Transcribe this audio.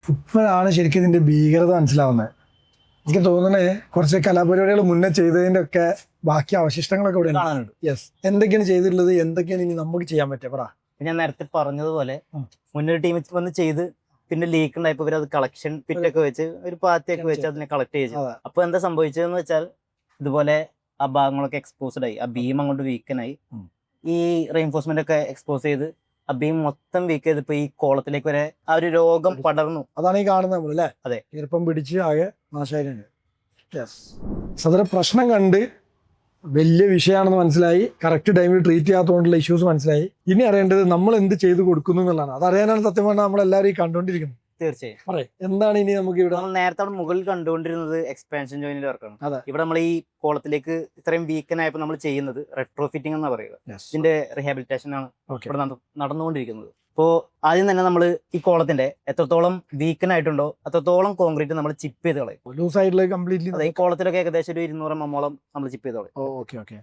ഇപ്പോഴാണ് ശരിക്കും ഇതിന്റെ ഭീകരത മനസ്സിലാവുന്നത്. എനിക്ക് തോന്നുന്നത് കുറച്ച് കലാപരിപാടികൾ മുന്നേ ചെയ്തതിന്റെ ഒക്കെ ബാക്കി അവശിഷ്ടങ്ങളൊക്കെ ഇവിടെ കാണാനുണ്ട്. യെസ്. എന്തൊക്കെയാണ് ചെയ്തിട്ടുള്ളത്, എന്തൊക്കെയാണ് ഇനി നമുക്ക് ചെയ്യാൻ പറ്റുക പറ. ഞാൻ നേരത്തെ പറഞ്ഞതുപോലെ മുന്നൊരു ടീം വന്ന് ചെയ്ത് പിന്നെ ലീക്ക് ഉണ്ടായപ്പോ ഇവർ അത് കളക്ഷൻ പിറ്റൊക്കെ വെച്ച് ഒരു പാത്തിയൊക്കെ വെച്ച് അതിനെ കളക്ട് ചെയ്തു. അപ്പൊ എന്താ സംഭവിച്ചതെന്ന് വെച്ചാൽ ഇതുപോലെ ആ ഭാഗങ്ങളൊക്കെ എക്സ്പോസ്ഡ് ആയി, ആ ബീം അങ്ങോട്ട് വീക്കനായി, ഈ റെയിൻഫോഴ്സ്മെന്റ് ഒക്കെ എക്സ്പോസ് ചെയ്ത് ആ ബീം മൊത്തം വീക്ക് ചെയ്തപ്പോ ഈ കോളത്തിലേക്ക് വരെ ആ ഒരു രോഗം പടർന്നു. അതാണ് ഈ കാണുന്നത് നമ്മൾ അല്ലേ? അതെ, ഈർപ്പം പിടിച്ച് ആകെ നാശമായിട്ടുണ്ട്. യെസ്. സദര പ്രശ്നം കണ്ട് വലിയ വിഷയമാണെന്ന് മനസ്സിലായി, കറക്റ്റ് ടൈമിൽ ട്രീറ്റ് ചെയ്യാത്തതുകൊണ്ടുള്ള ഇഷ്യൂസ് മനസ്സിലായി. ഇനി അറിയേണ്ടത് നമ്മൾ എന്ത് ചെയ്ത് കൊടുക്കുന്നു എന്നുള്ളതാണ്. അതറിയാനാണ് സത്യം പറഞ്ഞാൽ നമ്മളെല്ലാവരും ഈ കണ്ടുകൊണ്ടിരിക്കുന്നത്. തീർച്ചയായും. പറയേ, എന്താണ് ഇനി നമുക്ക് ഇവിടെ? നമ്മൾ നേരത്തെ അവിടെ മുകളിൽ കണ്ടുകൊണ്ടിരുന്നത് എക്സ്പാൻഷൻ ജോയിന്റ് വർക്കാണ്. അതെ. ഇവിടെ നമ്മൾ ഈ കോളത്തിലേക്ക് ഇത്രയും വീക്കനായപ്പോൾ നമ്മൾ ചെയ്യുന്നത് റെട്രോ ഫിറ്റിംഗ് എന്നാ പറയുക. ഇതിന്റെ റിഹാബിലിറ്റേഷൻ ആണ് ഇവിടെ നടന്നുകൊണ്ടിരിക്കുന്നത്. ഇപ്പോൾ ആദ്യം തന്നെ നമ്മൾ ഈ കോളത്തിന്റെ എത്രത്തോളം വീക്കൻ ആയിട്ടുണ്ടോ അത്രത്തോളം കോൺക്രീറ്റ് നമ്മൾ ചിപ്പ് ചെയ്ത് കളയും. ലൂസ് ആയിട്ടുള്ള കംപ്ലീറ്റ്ലി. അതെ, ഈ കോളത്തിലൊക്കെ ഏകദേശം ഒരു 200 mm നമ്മൾ ചിപ്പ് ചെയ്ത് കളയും. ഓക്കെ.